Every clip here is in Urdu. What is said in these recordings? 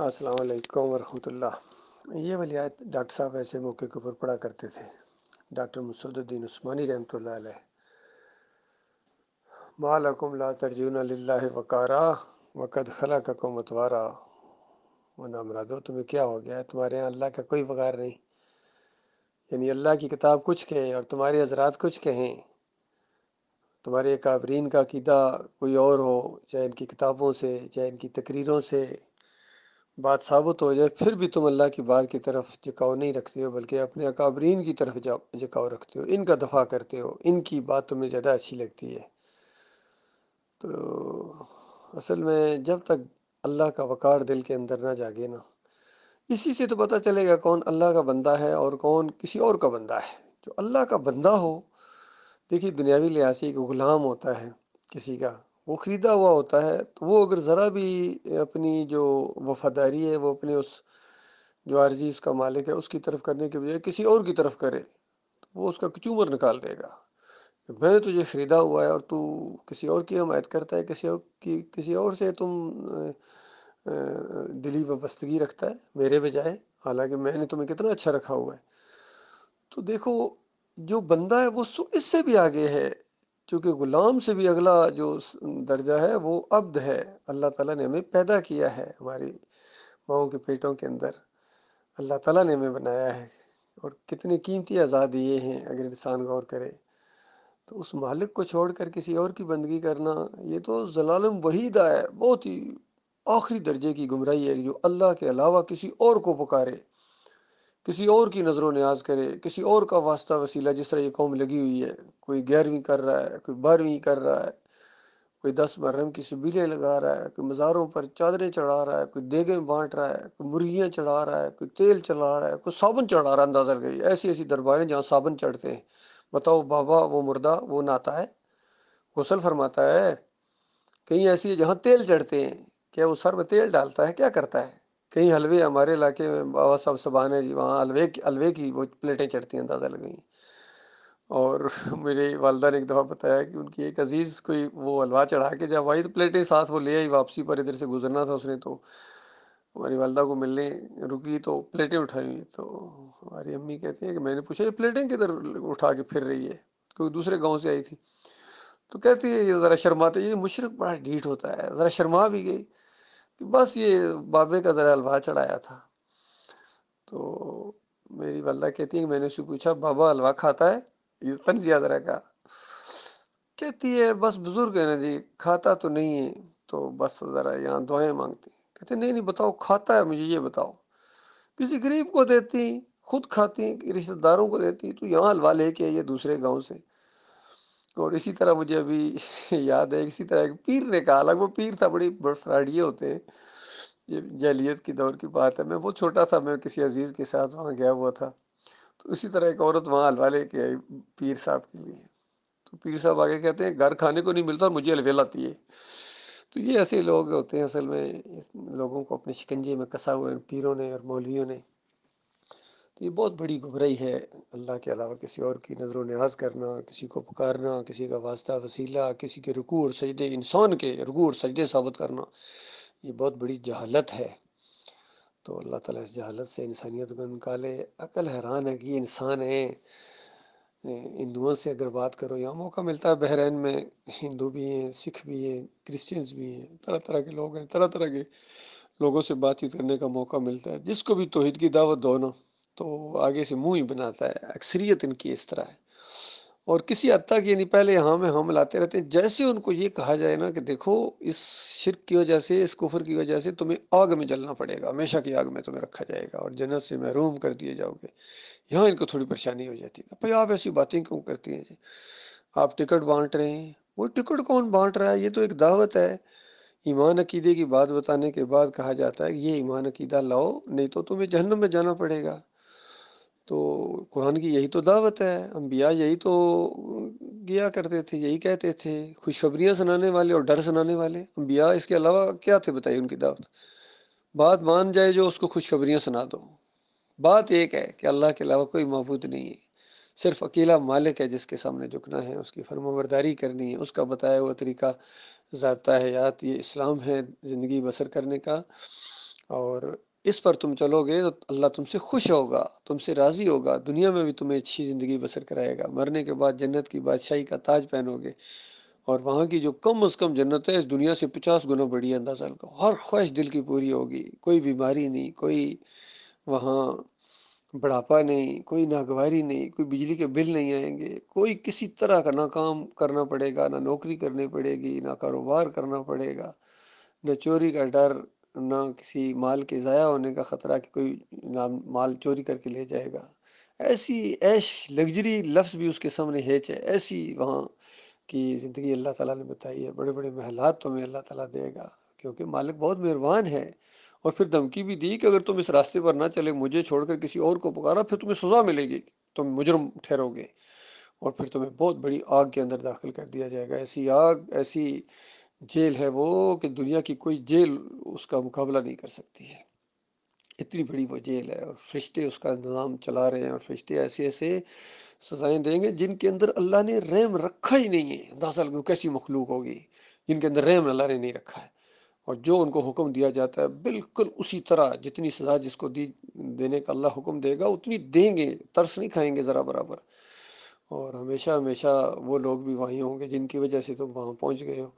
السلام علیکم ورحمۃ اللہ۔ یہ والی آیت ڈاکٹر صاحب ایسے موقع کے اوپر پڑھا کرتے تھے، ڈاکٹر مسعود الدین عثمانی رحمۃ اللہ علیہ۔ ما لکم لا ترجون للہ وقارا وقد خلقکم اطوارا۔ مرادو تمہیں کیا ہو گیا ہے، تمہارے یہاں اللہ کا کوئی وقار نہیں، یعنی اللہ کی کتاب کچھ کہے اور تمہارے حضرات کچھ کہیں، تمہارے اکابرین کا عقیدہ کوئی اور ہو، چاہے ان کی کتابوں سے چاہے ان کی تقریروں سے بات ثابت ہو جائے، پھر بھی تم اللہ کی بات کی طرف جھکاؤ نہیں رکھتے ہو، بلکہ اپنے اکابرین کی طرف جھکاؤ رکھتے ہو، ان کا دفاع کرتے ہو، ان کی بات تمہیں زیادہ اچھی لگتی ہے۔ تو اصل میں جب تک اللہ کا وقار دل کے اندر نہ جاگے نا، اسی سے تو پتہ چلے گا کون اللہ کا بندہ ہے اور کون کسی اور کا بندہ ہے۔ جو اللہ کا بندہ ہو، دیکھیے دنیاوی لحاظ سے ایک غلام ہوتا ہے کسی کا، وہ خریدا ہوا ہوتا ہے، تو وہ اگر ذرا بھی اپنی جو وفاداری ہے وہ اپنے اس جو عارضی اس کا مالک ہے اس کی طرف کرنے کے بجائے کسی اور کی طرف کرے، تو وہ اس کا کچومر نکال دے گا کہ میں نے تجھے خریدا ہوا ہے اور تو کسی اور کی حمایت کرتا ہے، کسی اور سے تم دلی وابستگی رکھتا ہے میرے بجائے، حالانکہ میں نے تمہیں کتنا اچھا رکھا ہوا ہے۔ تو دیکھو جو بندہ ہے وہ اس سے بھی آگے ہے، کیونکہ غلام سے بھی اگلا جو درجہ ہے وہ عبد ہے۔ اللہ تعالیٰ نے ہمیں پیدا کیا ہے، ہماری ماؤں کے پیٹوں کے اندر اللہ تعالیٰ نے ہمیں بنایا ہے، اور کتنے قیمتی اعزاز دیے ہیں اگر انسان غور کرے تو۔ اس مالک کو چھوڑ کر کسی اور کی بندگی کرنا یہ تو ضلالم وحیدہ ہے، بہت ہی آخری درجے کی گمراہی ہے، جو اللہ کے علاوہ کسی اور کو پکارے، کسی اور کی نظر و نیاز کرے، کسی اور کا واسطہ وسیلہ، جس طرح یہ قوم لگی ہوئی ہے، کوئی 11ویں کر رہا ہے، کوئی 12ویں کر رہا ہے، کوئی 10 محرم کی سبیلیں لگا رہا ہے، کوئی مزاروں پر چادریں چڑھا رہا ہے، کوئی دیگیں بانٹ رہا ہے، کوئی مرغیاں چڑھا رہا ہے، کوئی تیل چڑھا رہا ہے، کوئی صابن چڑھا رہا ہے۔ اندازہ لگائی ایسی ایسی درباریں جہاں صابن چڑھتے ہیں۔ بتاؤ بابا وہ مردہ وہ نہاتا ہے، غسل فرماتا ہے؟ کہیں ایسی ہے جہاں تیل چڑھتے ہیں، کیا وہ سر میں تیل ڈالتا ہے؟ کیا کرتا ہے؟ کہیں حلوے ہمارے علاقے میں بابا صاحب سبحان ہے جی، وہاں حلوے کی وہ پلیٹیں چڑھتی ہیں، اندازہ لگائیں۔ اور میری والدہ نے ایک دفعہ بتایا کہ ان کی ایک عزیز کوئی وہ حلوہ چڑھا کے جب آئی تو پلیٹیں ساتھ وہ لے آئی، واپسی پر ادھر سے گزرنا تھا اس نے، تو ہماری والدہ کو ملنے رکی تو پلیٹیں اٹھائی، تو ہماری امی کہتی ہیں کہ میں نے پوچھا یہ پلیٹیں کدھر اٹھا کے پھر رہی ہے، کوئی دوسرے گاؤں سے آئی تھی، تو کہتی ہے یہ ذرا شرماتے، یہ مشرق بڑا ڈھیٹ ہوتا ہے، ذرا شرما بھی گئی کہ بس یہ بابے کا ذرا حلوہ چڑھایا تھا۔ تو میری والدہ کہتی ہے کہ میں نے اس سے پوچھا بابا حلوہ کھاتا ہے؟ یہ طنز یاد رکھا، کہتی ہے بس بزرگ ہے نا جی، کھاتا تو نہیں ہے، تو بس ذرا یہاں دعائیں مانگتی۔ کہتے نہیں نہیں بتاؤ کھاتا ہے، مجھے یہ بتاؤ، کسی غریب کو دیتی، خود کھاتی، رشتہ داروں کو دیتی، تو یہاں حلوہ لے کے آئیے دوسرے گاؤں سے۔ اور اسی طرح مجھے ابھی یاد ہے، اسی طرح ایک پیر نے کہا، الگ وہ پیر تھا، بڑے فراڈیے ہوتے ہیں، یہ جاہلیت کی دور کی بات ہے، میں بہت چھوٹا تھا، میں کسی عزیز کے ساتھ وہاں گیا ہوا تھا، تو اسی طرح ایک عورت وہاں حلوہ لے کے آئی پیر صاحب کے لیے، تو پیر صاحب آگے کہتے ہیں گھر کھانے کو نہیں ملتا اور مجھے حلوے لاتی ہے۔ تو یہ ایسے لوگ ہوتے ہیں اصل میں، لوگوں کو اپنے شکنجے میں کسا ہوئے پیروں نے اور مولویوں نے۔ تو یہ بہت بڑی گمراہی ہے، اللہ کے علاوہ کسی اور کی نظر و نیاز کرنا، کسی کو پکارنا، کسی کا واسطہ وسیلہ، کسی کے رکوع اور سجدے، انسان کے رکوع اور سجدے ثابت کرنا، یہ بہت بڑی جہالت ہے۔ تو اللہ تعالیٰ اس جہالت سے انسانیت کو نکالے۔ عقل حیران ہے کہ یہ انسان ہے۔ ہندوؤں سے اگر بات کرو، یہاں موقع ملتا ہے بحرین میں، ہندو بھی ہیں، سکھ بھی ہیں، کرسچنز بھی ہیں، طرح طرح کے لوگ ہیں، طرح طرح کے لوگوں سے بات چیت کرنے کا موقع ملتا ہے۔ جس کو بھی توحید کی دعوت دو نا تو آگے سے منہ ہی بناتا ہے، اکثریت ان کی اس طرح ہے۔ اور کسی حد تک یعنی پہلے ہم ہم لاتے رہتے ہیں، جیسے ان کو یہ کہا جائے نا کہ دیکھو اس شرک کی وجہ سے، اس کفر کی وجہ سے تمہیں آگ میں جلنا پڑے گا، ہمیشہ کی آگ میں تمہیں رکھا جائے گا اور جنت سے محروم کر دیے جاؤ گے، یہاں ان کو تھوڑی پریشانی ہو جاتی ہے۔ بھائی آپ ایسی باتیں کیوں کرتی ہیں جی؟ آپ ٹکٹ بانٹ رہے ہیں، وہ ٹکٹ کون بانٹ رہا ہے؟ یہ تو ایک دعوت ہے۔ ایمان عقیدے کی بات بتانے کے بعد کہا جاتا ہے کہ یہ ایمان عقیدہ لاؤ نہیں تو تمہیں جہنم میں جانا پڑے گا۔ تو قرآن کی یہی تو دعوت ہے، انبیاء یہی تو کیا کرتے تھے، یہی کہتے تھے، خوشخبریاں سنانے والے اور ڈر سنانے والے انبیاء، اس کے علاوہ کیا تھے بتائیے ان کی دعوت؟ بات مان جائے جو اس کو خوشخبریاں سنا دو۔ بات ایک ہے کہ اللہ کے علاوہ کوئی معبود نہیں ہے، صرف اکیلا مالک ہے جس کے سامنے جھکنا ہے، اس کی فرمانبرداری کرنی ہے، اس کا بتایا ہوا طریقہ ضابطہ حیات یہ اسلام ہے زندگی بسر کرنے کا۔ اور اس پر تم چلو گے تو اللہ تم سے خوش ہوگا، تم سے راضی ہوگا، دنیا میں بھی تمہیں اچھی زندگی بسر کرائے گا، مرنے کے بعد جنت کی بادشاہی کا تاج پہنو گے، اور وہاں کی جو کم از کم جنت ہے اس دنیا سے 50 گنا بڑی ہے، اندازہ لگاؤ، ہر خواہش دل کی پوری ہوگی، کوئی بیماری نہیں، کوئی وہاں بڑھاپا نہیں، کوئی ناگواری نہیں، کوئی بجلی کے بل نہیں آئیں گے، کوئی کسی طرح کا نہ کام کرنا پڑے گا، نہ نوکری کرنی پڑے گی، نہ کاروبار کرنا پڑے گا، نہ چوری کا ڈر، نہ کسی مال کے ضائع ہونے کا خطرہ کہ کوئی مال چوری کر کے لے جائے گا۔ ایسی عیش لگژری لفظ بھی اس کے سامنے ہیچ ہے، ایسی وہاں کی زندگی اللہ تعالیٰ نے بتائی ہے، بڑے بڑے محلات تمہیں اللہ تعالیٰ دے گا، کیونکہ مالک بہت مہربان ہے۔ اور پھر دھمکی بھی دی کہ اگر تم اس راستے پر نہ چلے، مجھے چھوڑ کر کسی اور کو پکارا، پھر تمہیں سزا ملے گی، تم مجرم ٹھہرو گے، اور پھر تمہیں بہت بڑی آگ کے اندر داخل کر دیا جائے گا۔ ایسی آگ، ایسی جیل ہے وہ کہ دنیا کی کوئی جیل اس کا مقابلہ نہیں کر سکتی ہے، اتنی بڑی وہ جیل ہے، اور فرشتے اس کا نظام چلا رہے ہیں، اور فرشتے ایسے ایسے سزائیں دیں گے جن کے اندر اللہ نے رحم رکھا ہی نہیں ہے۔ 10 سال کی کیسی مخلوق ہوگی جن کے اندر رحم اللہ نے نہیں رکھا ہے، اور جو ان کو حکم دیا جاتا ہے بالکل اسی طرح جتنی سزا جس کو دینے کا اللہ حکم دے گا اتنی دیں گے، ترس نہیں کھائیں گے ذرا برابر۔ اور ہمیشہ ہمیشہ وہ لوگ بھی وہیں ہوں گے جن کی وجہ سے تم وہاں پہنچ گئے ہو،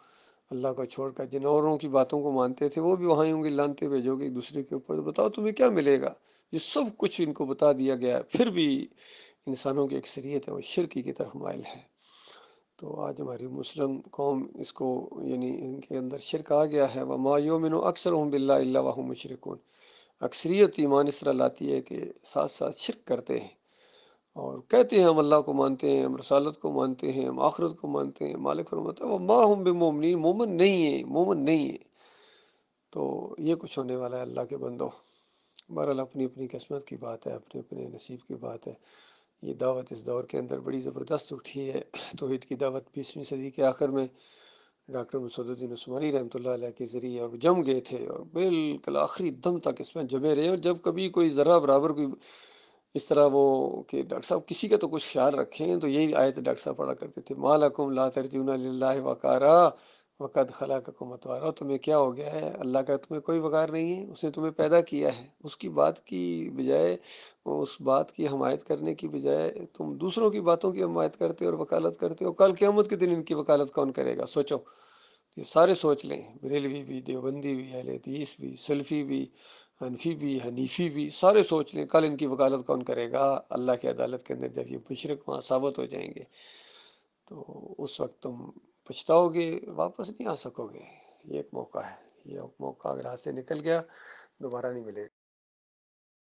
اللہ کو چھوڑ کر جن اوروں کی باتوں کو مانتے تھے وہ بھی وہاں ہوں گے، لانتے بھیجو گے ایک دوسرے کے اوپر، تو بتاؤ تمہیں کیا ملے گا؟ یہ سب کچھ ان کو بتا دیا گیا ہے، پھر بھی انسانوں کی اکثریت ہے وہ شرکی کی طرف مائل ہے۔ تو آج ہماری مسلم قوم اس کو، یعنی ان کے اندر شرک آ گیا ہے، وَمَا يُؤْمِنُ أَكْثَرُهُم بِاللَّهِ إِلَّا وَهُمْ مُشْرِكُونَ، اکثریت ایمان اس طرح لاتی ہے کہ ساتھ ساتھ شرک کرتے ہیں، اور کہتے ہیں ہم اللہ کو مانتے ہیں، ہم رسالت کو مانتے ہیں، ہم آخرت کو مانتے ہیں، مالک فرماتا ہے وَمَا هُم بِمُؤْمِنِينَ، مومن نہیں ہیں، مومن نہیں ہیں۔ تو یہ کچھ ہونے والا ہے اللہ کے بندوں، بہرحال اپنی اپنی قسمت کی بات ہے، اپنے اپنے نصیب کی بات ہے۔ یہ دعوت اس دور کے اندر بڑی زبردست اٹھی ہے، توحید کی دعوت 20ویں صدی کے آخر میں ڈاکٹر مسعود الدین عثمانی رحمۃ اللہ علیہ کے ذریعے، اور جم گئے تھے، اور بالکل آخری دم تک اس میں جمے رہے، اور جب کبھی کوئی ذرہ برابر کوئی اس طرح وہ کہ ڈاکٹر صاحب کسی کا تو کچھ خیال رکھیں، تو یہی آیت ڈاکٹر صاحب پڑھا کرتے تھے، ما لکم لا ترجون للہ وقارا وقد خلقکم اطوارا، تمہیں کیا ہو گیا ہے؟ اللہ کا تمہیں کوئی وقار نہیں ہے، اس نے تمہیں پیدا کیا ہے، اس کی بات کی بجائے، اس بات کی حمایت کرنے کی بجائے تم دوسروں کی باتوں کی حمایت کرتے ہو اور وکالت کرتے ہو، کل قیامت کے دن ان کی وکالت کون کرے گا؟ سوچو، یہ سارے سوچ لیں، بریلوی بھی، دیوبندی بھی، اہل حدیث بھی، سلفی بھی، حنفی بھی، حنیفی بھی، سارے سوچ لیں کل ان کی وکالت کون کرے گا اللہ کی عدالت کے اندر، جب یہ مشرک وہاں ثابت ہو جائیں گے، تو اس وقت تم پچھتاؤ گے، واپس نہیں آ سکو گے۔ یہ ایک موقع ہے، یہ موقع اگر ہاتھ سے نکل گیا دوبارہ نہیں ملے گا۔